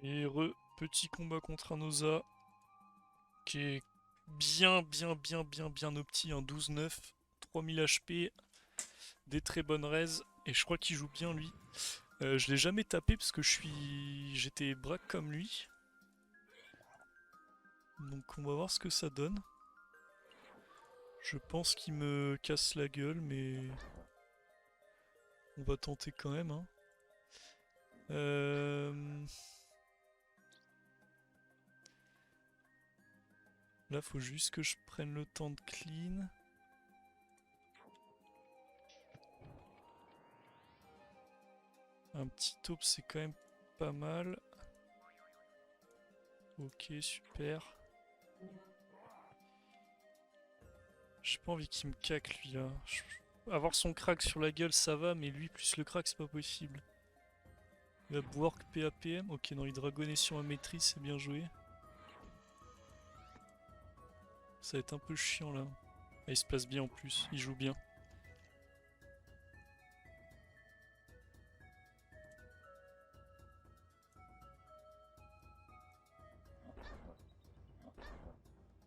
Et petit combat contre un Oza qui est bien opti, un 12-9, 3000 HP, des très bonnes raises, et je crois qu'il joue bien lui. Je l'ai jamais tapé parce que j'étais braque comme lui. Donc on va voir ce que ça donne. Je pense qu'il me casse la gueule, mais on va tenter quand même, hein. Là, faut juste que je prenne le temps de clean. Un petit taupe, c'est quand même pas mal. Ok, super. J'ai pas envie qu'il me caque lui là. Avoir son crack sur la gueule ça va, mais lui plus le crack c'est pas possible. Il va work PAPM. Ok, non, il dragonne sur ma maîtrise, c'est bien joué. Ça va être un peu chiant là. Ah, il se place bien en plus, il joue bien.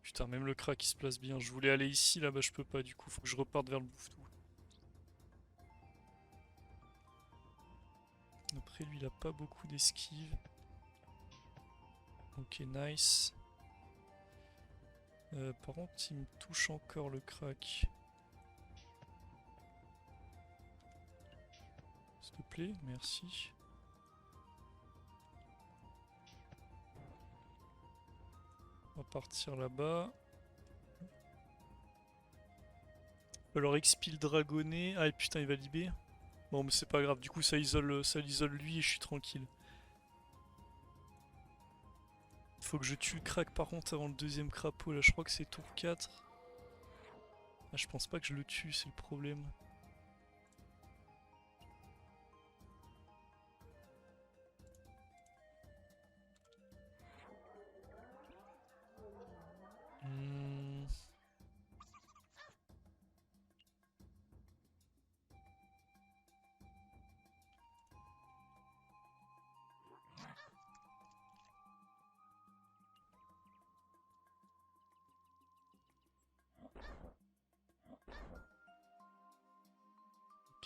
Putain, même le crack il se place bien. Je voulais aller ici, là-bas je peux pas du coup, faut que je reparte vers le bouffe-tout. Après lui il a pas beaucoup d'esquive. Ok, nice. Par contre il me touche encore le crack. S'il te plaît, merci. On va partir là-bas. Alors XP le dragonnet. Ah putain il va libérer. Bon mais c'est pas grave, du coup ça isole lui et je suis tranquille. Faut que je tue le crack par contre avant le deuxième crapaud, là je crois que c'est tour 4. Ah je pense pas que je le tue, c'est le problème. Hmm.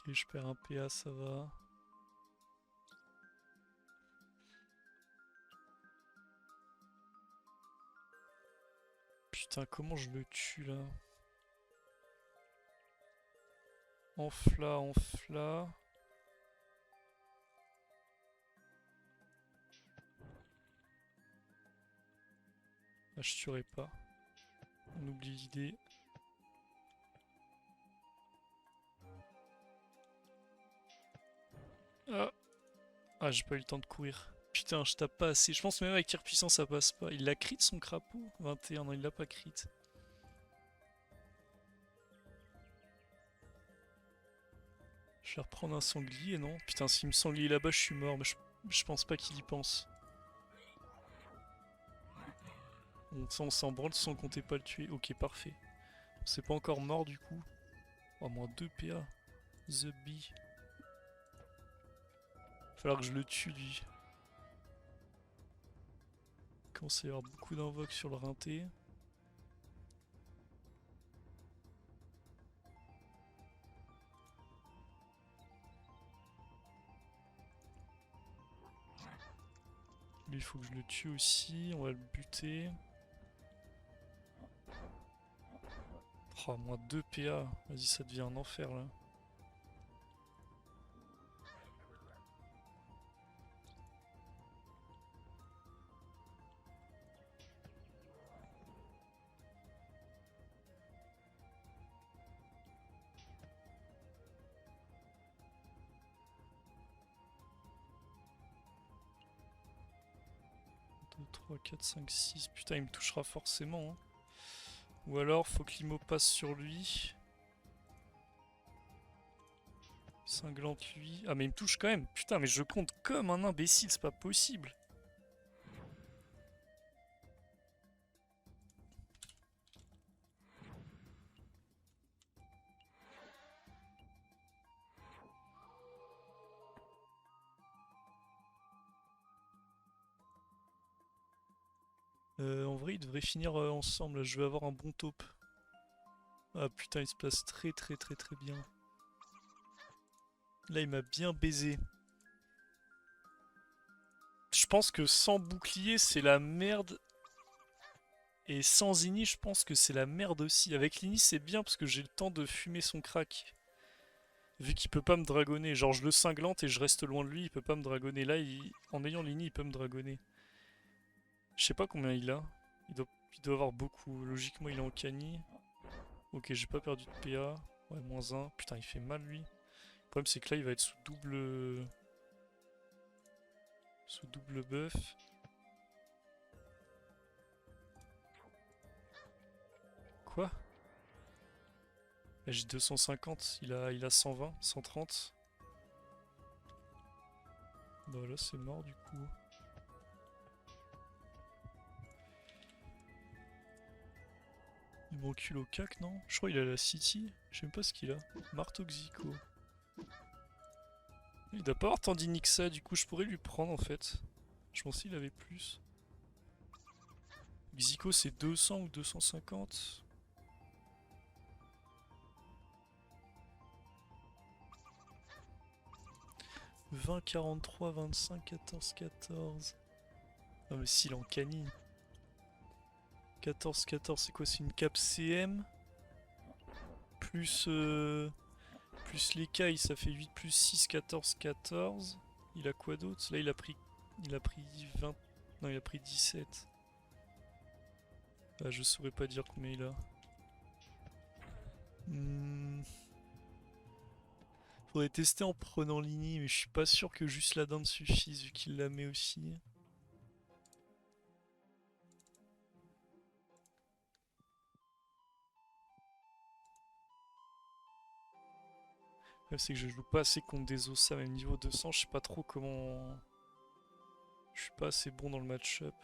Ok, je perds un PA, ça va. Putain, comment je le tue là? Enfla, enfla. Ah, je tuerai pas. On oublie l'idée. Ah, ah j'ai pas eu le temps de courir. Putain, je tape pas assez. Je pense même avec tir puissant ça passe pas. Il l'a crit son crapaud? 21, non il l'a pas crit. Je vais reprendre un sanglier, non? Putain, s'il me sanglier là-bas, je suis mort, mais je pense pas qu'il y pense. On s'en branle sans compter pas le tuer. Ok, parfait. C'est pas encore mort du coup. Oh, moins 2 PA. The Bee. Falloir que je le tue lui. Il commence à y avoir beaucoup d'invoques sur le rinté. Lui, il faut que je le tue aussi. On va le buter. Oh, moins 2 PA. Vas-y, ça devient un enfer là. Deux, 3, 4, 5, 6. Putain, il me touchera forcément. Hein. Ou alors, faut que l'IMO passe sur lui. Cinglante lui. Ah, mais il me touche quand même. Putain, mais je compte comme un imbécile, c'est pas possible. En vrai, ils devraient finir ensemble. Là. Je vais avoir un bon taupe. Ah putain, il se place très très très très bien. Là, il m'a bien baisé. Je pense que sans bouclier, c'est la merde. Et sans Ini, je pense que c'est la merde aussi. Avec l'Ini, c'est bien parce que j'ai le temps de fumer son crack. Vu qu'il peut pas me dragonner. Genre, je le cinglante et je reste loin de lui, il peut pas me dragonner. Là, en ayant l'Ini, il peut me dragonner. Je sais pas combien il a. Il doit avoir beaucoup. Logiquement, il est en cani. Ok, j'ai pas perdu de PA. Ouais, -1. Putain, il fait mal, lui. Le problème, c'est que là, il va être sous double... Sous double buff. Quoi? J'ai 250, il a 120, 130. Bah là c'est mort du coup. Il m'encule au cac non? Je crois qu'il a la City, je sais même pas ce qu'il a. Marteau Xico. Il doit pas avoir tant d'Ini que ça, du coup je pourrais lui prendre en fait. Je pensais qu'il avait plus. Xico c'est 200 ou 250. « 20, 43, 25, 14, 14... » Non mais s'il est en cani. 14, 14 c'est quoi? C'est une cape CM plus, plus les cailles, ça fait 8 plus 6, 14, 14. Il a quoi d'autre? Là il a pris 20... Non il a pris 17. Ah, je saurais pas dire combien il a. Faudrait tester en prenant Lini, mais je suis pas sûr que juste la dinde suffise vu qu'il la met aussi. C'est que je joue pas assez contre des Ossa, même niveau 200, je sais pas trop comment... Je suis pas assez bon dans le match-up.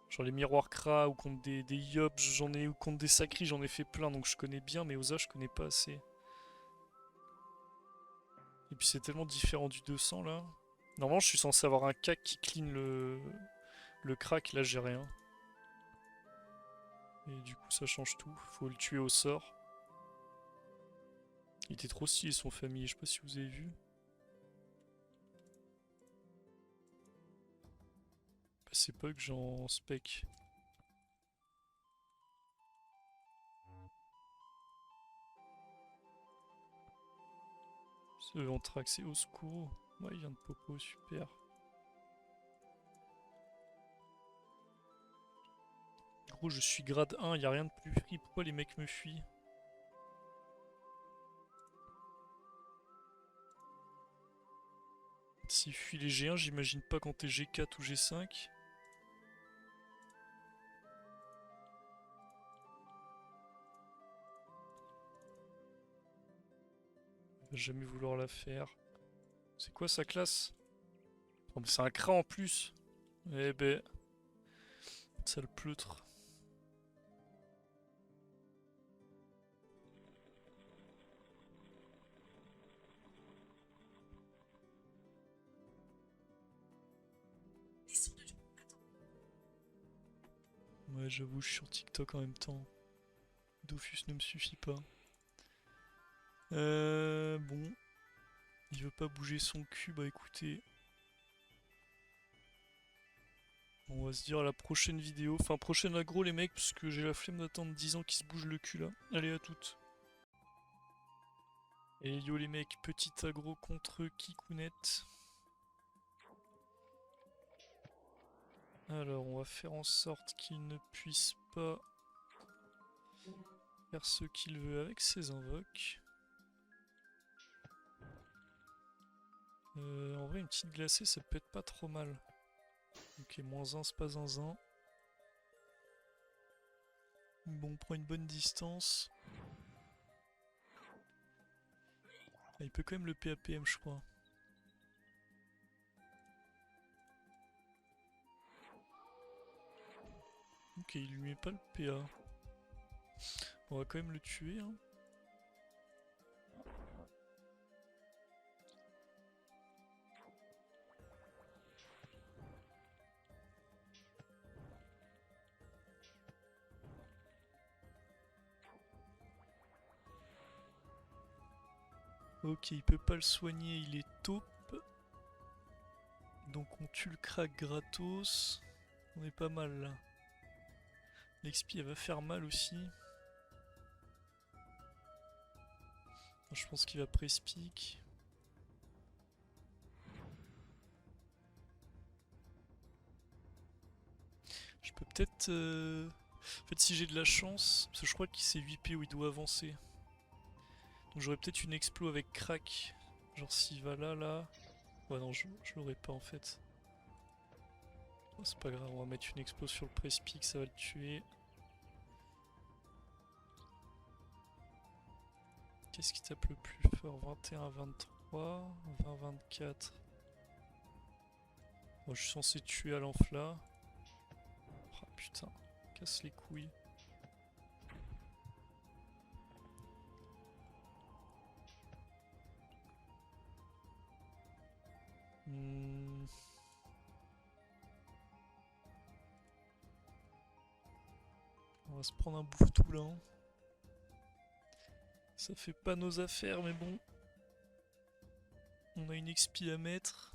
Genre les miroirs Kra ou contre des Yobs, j'en ai, ou contre des Sacris, j'en ai fait plein donc je connais bien, mais Osa je connais pas assez. Et puis c'est tellement différent du 200 là. Normalement je suis censé avoir un cac qui clean le crack, là j'ai rien. Et du coup ça change tout, faut le tuer au sort. Il était trop stylé son famille, je sais pas si vous avez vu. Bah, c'est pas que j'en spec. Ce Anthrax et Oscuro. Ouais, il vient de Popo, super. Gros, je suis grade 1, y a rien de plus free. Pourquoi les mecs me fuient? S'ils fuient les G1, j'imagine pas quand t'es G4 ou G5. Il va jamais vouloir la faire. C'est quoi sa classe? Oh, mais c'est un cran en plus. Eh ben. Sale pleutre. Ouais, j'avoue, je suis sur TikTok en même temps. Dofus ne me suffit pas. Bon. Il veut pas bouger son cul, bah écoutez. On va se dire à la prochaine vidéo. Enfin, prochaine aggro les mecs, parce que j'ai la flemme d'attendre 10 ans qu'ils se bougent le cul là. Allez, à toutes. Et yo les mecs, petit aggro contre Kikunet. Alors, on va faire en sorte qu'il ne puisse pas faire ce qu'il veut avec ses invoques. En vrai, une petite glacée, ça peut être pas trop mal. Ok, -1, c'est pas zinzin. Bon, on prend une bonne distance. Ah, il peut quand même le PAPM, je crois. Ok, il lui met pas le PA. On va quand même le tuer. Hein. Ok, il peut pas le soigner, il est taupe. Donc on tue le crack gratos. On est pas mal là. L'XP elle va faire mal aussi. Je pense qu'il va press-pick. Je peux peut-être... En fait si j'ai de la chance, parce que je crois qu'il c'est 8P où il doit avancer. Donc j'aurais peut-être une explo avec crack. Genre s'il va là, là... Ouais non, je l'aurais pas en fait. Oh, c'est pas grave, on va mettre une explo sur le press-pick, ça va le tuer. Qu'est-ce qui tape le plus fort? 21-23, 20-24. Bon, je suis censé tuer à l'enfla. Oh putain, casse les couilles. On va se prendre un bouffe-tout là. Hein. Ça fait pas nos affaires, mais bon. On a une XP à mettre.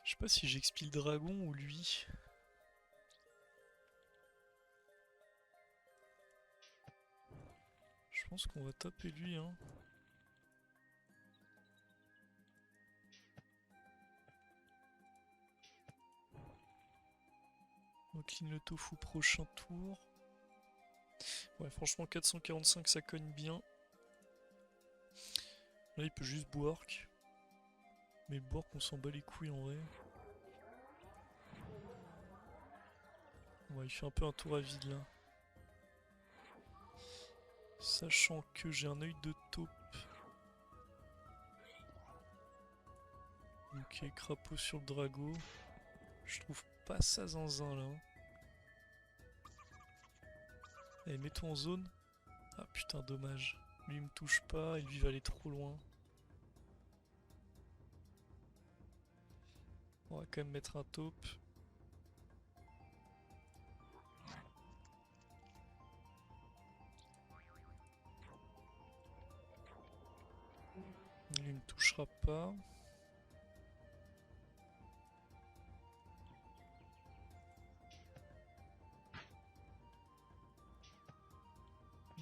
Je sais pas si j'expile le dragon ou lui. Je pense qu'on va taper lui, hein. On clean le tofu prochain tour. Ouais, franchement, 445 ça cogne bien. Là, il peut juste Bork. Mais Bork, on s'en bat les couilles en vrai. Ouais, il fait un peu un tour à vide là. Sachant que j'ai un œil de taupe. Ok, crapaud sur le drago. Je trouve pas ça zinzin là. Allez, mets-toi en zone. Ah putain, dommage. Lui il me touche pas et lui va aller trop loin. On va quand même mettre un taupe. Lui il me touchera pas.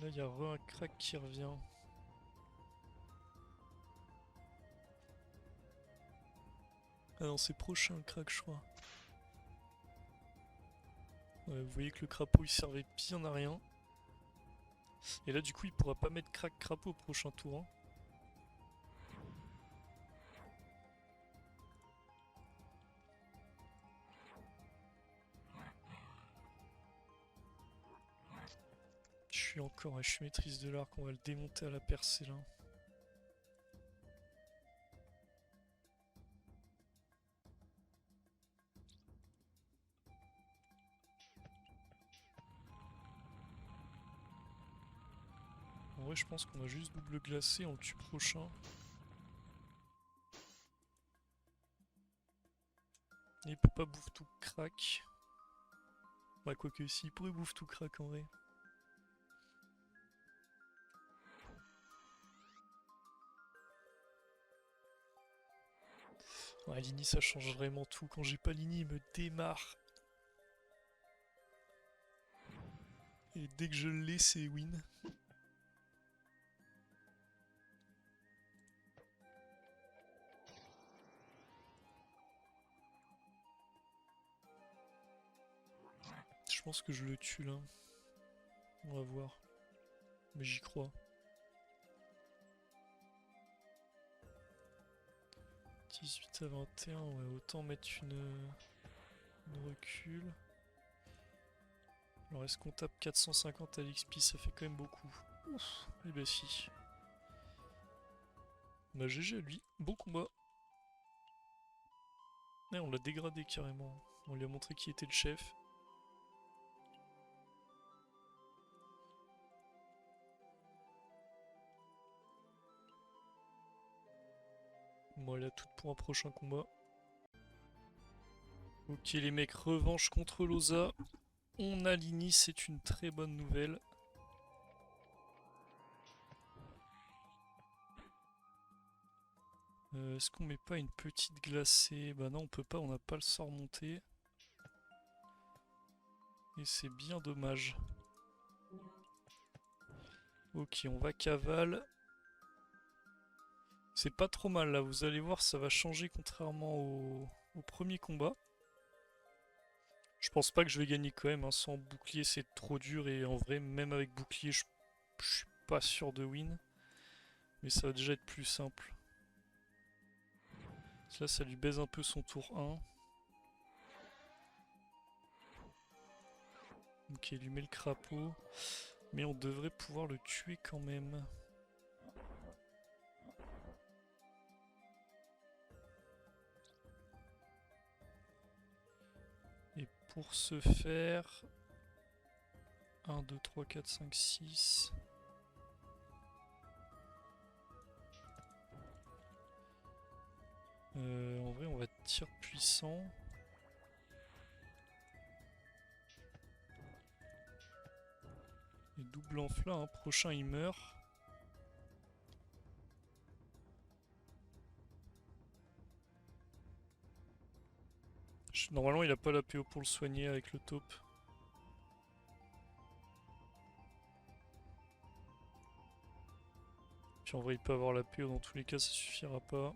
Là il y a un crack qui revient. Ah non, c'est prochain le crack, je crois. Ouais, vous voyez que le crapaud il servait bien à rien. Et là, du coup, il pourra pas mettre crack crapaud au prochain tour. Hein. Je suis maîtrise de l'arc, on va le démonter à la percée là. En vrai, je pense qu'on va juste double glacé, on le tue prochain. Et il peut pas bouffe tout crack. Bah, quoique si, il pourrait bouffe tout crack en vrai. Ouais, Lini ça change vraiment tout. Quand j'ai pas Lini, il me démarre. Et dès que je l'ai, c'est win. Je pense que je le tue là. On va voir. Mais j'y crois. 18 à 21, ouais, autant mettre une recul. Alors est-ce qu'on tape 450 à l'XP? Ça fait quand même beaucoup. Ouf, et bah si. Bah GG à lui, bon combat. Et on l'a dégradé carrément. On lui a montré qui était le chef. Bon, elle a toute pour un prochain combat. Ok les mecs, revanche contre Loza. On a Lini, c'est une très bonne nouvelle. Est-ce qu'on met pas une petite glacée? Bah non, on peut pas, on n'a pas le sort monté. Et c'est bien dommage. Ok, on va cavale. C'est pas trop mal là, vous allez voir, ça va changer contrairement au premier combat. Je pense pas que je vais gagner quand même, hein. Sans bouclier c'est trop dur et en vrai, même avec bouclier, je suis pas sûr de win. Mais ça va déjà être plus simple. Là, ça lui baise un peu son tour 1. Ok, il lui met le crapaud. Mais on devrait pouvoir le tuer quand même. Et pour ce faire... 1, 2, 3, 4, 5, 6... en vrai, on va tir puissant. Et double enflamme, hein. Prochain il meurt. Normalement, il a pas la PO pour le soigner avec le taupe. Puis en vrai, il peut avoir la PO dans tous les cas, ça suffira pas.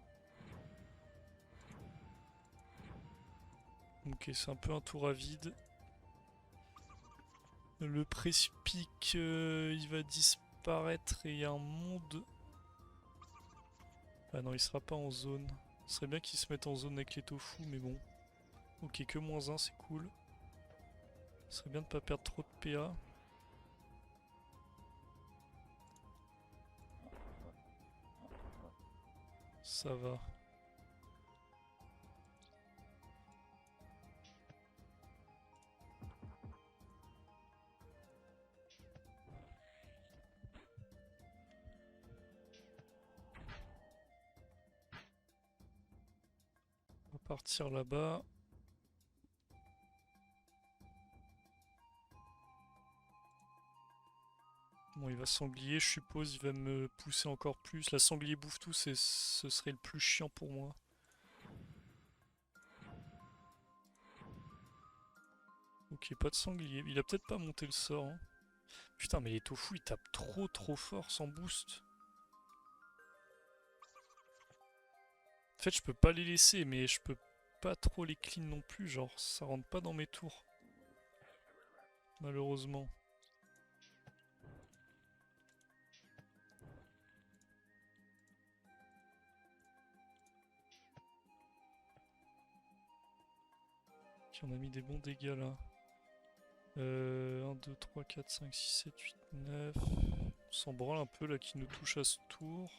Ok, c'est un peu un tour à vide. Le précipice, il va disparaître et il y a un monde. Ah non, il sera pas en zone. Ce serait bien qu'il se mette en zone avec les tofu, mais bon. Ok, que -1, c'est cool. Ce serait bien de pas perdre trop de PA. Ça va. On va partir là-bas. Bon, il va sanglier, je suppose, il va me pousser encore plus. La sanglier bouffe tout, ce serait le plus chiant pour moi. Ok, pas de sanglier. Il a peut-être pas monté le sort, hein. Putain, mais les tofu, ils tapent trop fort sans boost. En fait, je peux pas les laisser, mais je peux pas trop les clean non plus. Genre, ça rentre pas dans mes tours. Malheureusement. Ok, on a mis des bons dégâts là. 1, 2, 3, 4, 5, 6, 7, 8, 9. On s'en branle un peu là qui nous touche à ce tour.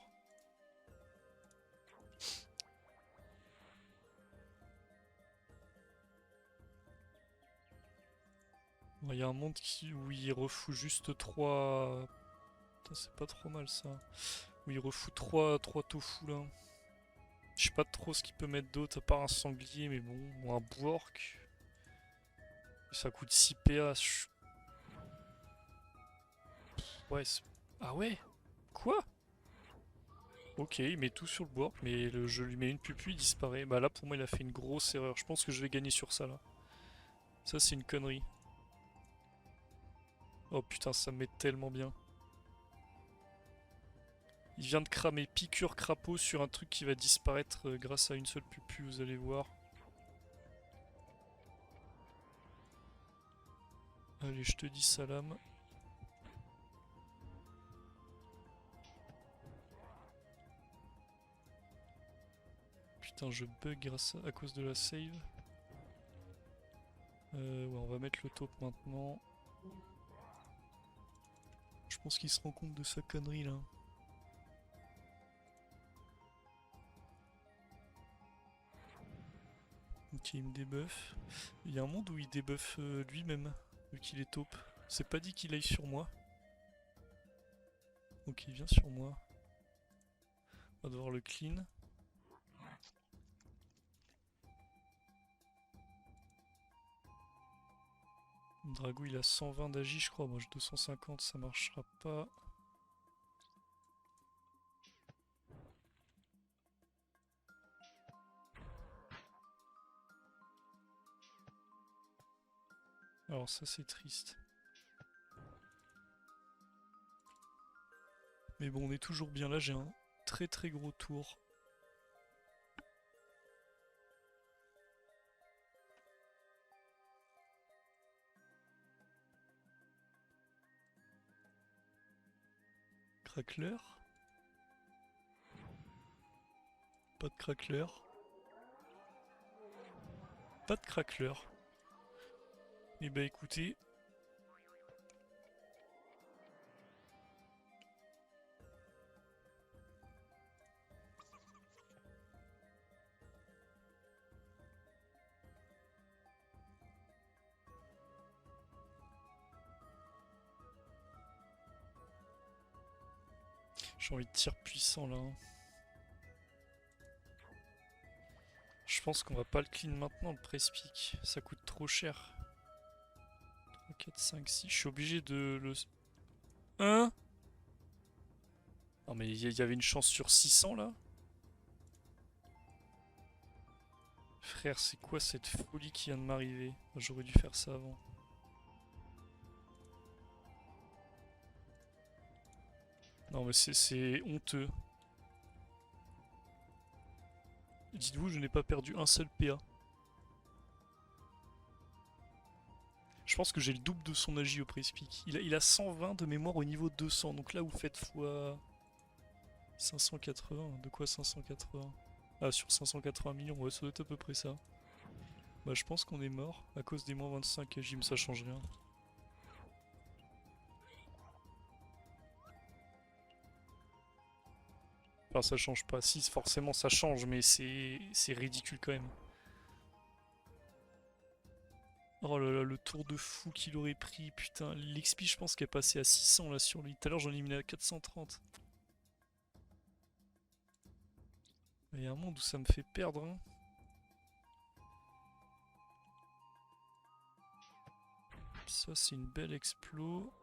Il y a un monde où il refout juste 3. Putain, c'est pas trop mal ça. Où il refout 3 tofu là. Je sais pas trop ce qu'il peut mettre d'autre à part un sanglier, mais bon, ou un Bwork. Ça coûte 6 PA. Ouais, ah ouais? Quoi? Ok, il met tout sur le Bwork, mais je lui mets une pupu, il disparaît. Bah là, pour moi, il a fait une grosse erreur. Je pense que je vais gagner sur ça là. Ça, c'est une connerie. Oh putain, ça me met tellement bien. Il vient de cramer piqûre crapaud sur un truc qui va disparaître grâce à une seule pupu, vous allez voir. Allez, je te dis salam. Putain, je bug à cause de la save. Ouais, on va mettre le taupe maintenant. Je pense qu'il se rend compte de sa connerie là. Ok, il me débuff. Il y a un monde où il débuff lui-même, vu qu'il est taupe. C'est pas dit qu'il aille sur moi. Ok, il vient sur moi. On va devoir le clean. Drago il a 120 d'agi je crois, moi j'ai 250, ça marchera pas. Alors ça c'est triste. Mais bon on est toujours bien là, j'ai un très très gros tour. Crackler. Pas de crackler. Pas de crackler. Et bah écoutez. J'ai envie de tir puissant là. Hein. Je pense qu'on va pas le clean maintenant le press-pick. Ça coûte trop cher. 3, 4, 5, 6. Je suis obligé de le... Hein? Non mais il y avait une chance sur 600 là. Frère, c'est quoi cette folie qui vient de m'arriver? J'aurais dû faire ça avant. Non mais c'est honteux. Dites-vous, je n'ai pas perdu un seul PA. Je pense que j'ai le double de son agi au press-pick. Il a 120 de mémoire au niveau 200. Donc là, vous faites fois 580. De quoi 580? Ah, sur 580 millions. Ouais, ça doit être à peu près ça. Bah, je pense qu'on est mort à cause des moins 25 agi, mais ça change rien. Enfin, ça change pas. Si, forcément, ça change, mais c'est ridicule quand même. Oh là là, le tour de fou qu'il aurait pris, putain. L'XP, je pense qu'elle est passée à 600 là sur lui. Tout à l'heure, j'en ai mis à 430. Il y a un monde où ça me fait perdre. Hein. Ça, c'est une belle explo.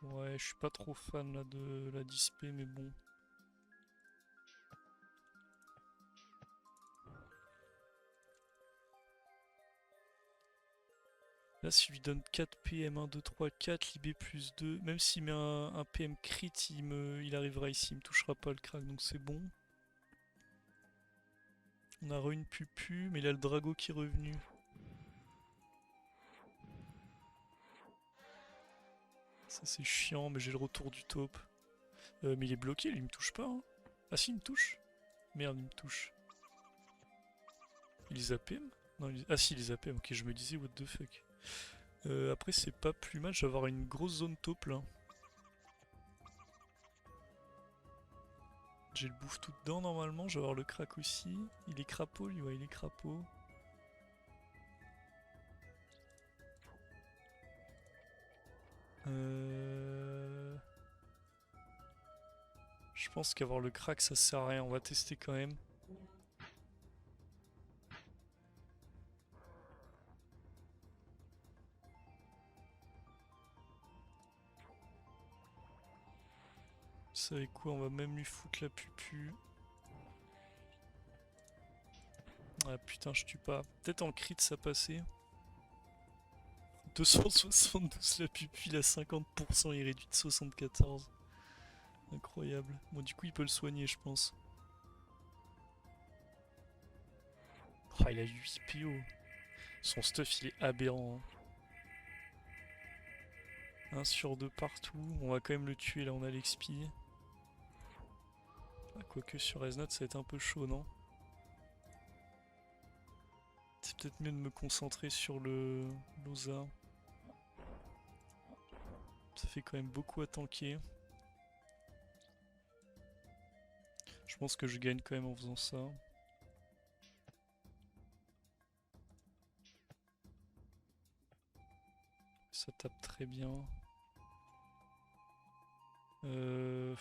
Ouais, je suis pas trop fan là de la display, mais bon. Là, s'il lui donne 4 PM, 1, 2, 3, 4, l'IB plus 2, même s'il met un PM crit, il arrivera ici, il me touchera pas le crack, donc c'est bon. On a une pupu, mais il a le Drago qui est revenu. Ça c'est chiant, mais j'ai le retour du taupe. Mais il est bloqué, lui, il me touche pas. Hein. Ah si, il me touche. Merde, il me touche. Il les APM? Non, ah si, il les APM, ok, je me disais, what the fuck. Après, c'est pas plus mal, je vais avoir une grosse zone taupe là. J'ai le bouffe tout dedans normalement, je vais avoir le crack aussi. Il est crapaud lui, ouais, il est crapaud. Je pense qu'avoir le crack ça sert à rien, on va tester quand même. Vous savez quoi, on va même lui foutre la pupu. Ah putain, je tue pas. Peut-être en crit ça passait. 272 la pupu, il a 50%, il réduit de 74. Incroyable. Bon, du coup, il peut le soigner, je pense. Oh, il a 8 PO. Son stuff, il est aberrant. Hein. 1 sur 2 partout. On va quand même le tuer, là, on a l'XP. Ah, quoique sur Resnot, ça va être un peu chaud, non? C'est peut-être mieux de me concentrer sur le Loza. Ça fait quand même beaucoup à tanker. Je pense que je gagne quand même en faisant ça. Ça tape très bien. Euh...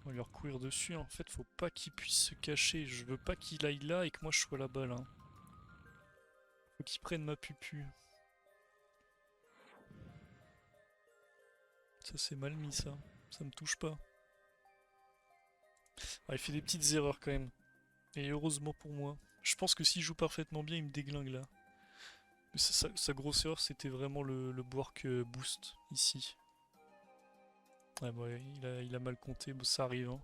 On va leur courir dessus. En fait, faut pas qu'il puisse se cacher. Je veux pas qu'il aille là et que moi je sois là-bas là. Faut qu'il prenne ma pupu. Ça c'est mal mis ça. Ça me touche pas. Ah, il fait des petites erreurs quand même. Et heureusement pour moi. Je pense que s'il joue parfaitement bien, il me déglingue là. Mais sa grosse erreur, c'était vraiment le Bork boost ici. Ouais, bon, il a mal compté, bon, ça arrive. Hein.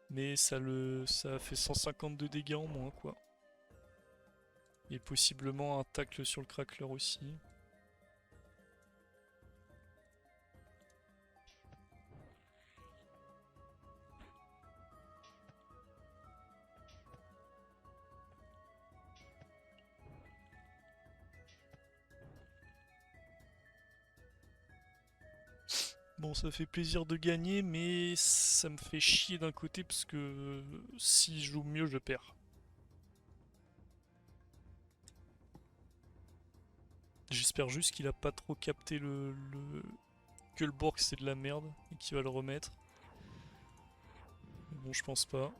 Mais ça a fait 150 de dégâts en moins, quoi. Et possiblement un tacle sur le crackler aussi. Bon, ça fait plaisir de gagner, mais ça me fait chier d'un côté parce que si je joue mieux, je perds. J'espère juste qu'il a pas trop capté que le Bork c'est de la merde et qu'il va le remettre. Mais bon, je pense pas.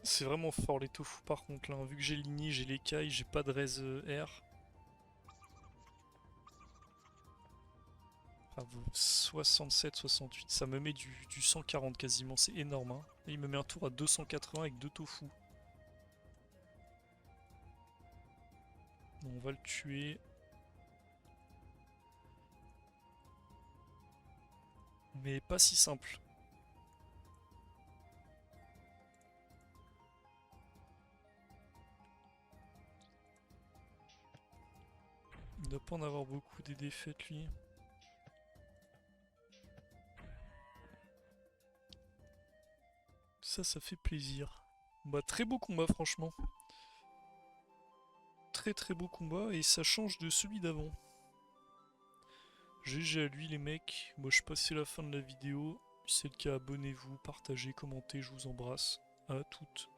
C'est vraiment fort les tofu par contre là. Vu que j'ai l'Igni, j'ai l'écaille, j'ai pas de raise R. Enfin, 67, 68, ça me met du 140 quasiment, c'est énorme. Hein. Et il me met un tour à 280 avec 2 tofu. Bon, on va le tuer. Mais pas si simple. Il doit pas en avoir beaucoup des défaites lui. Ça fait plaisir. Bah très beau combat franchement. Très très beau combat et ça change de celui d'avant. GG à lui les mecs. Moi je passais la fin de la vidéo. Si c'est le cas, abonnez-vous, partagez, commentez, je vous embrasse. À toutes.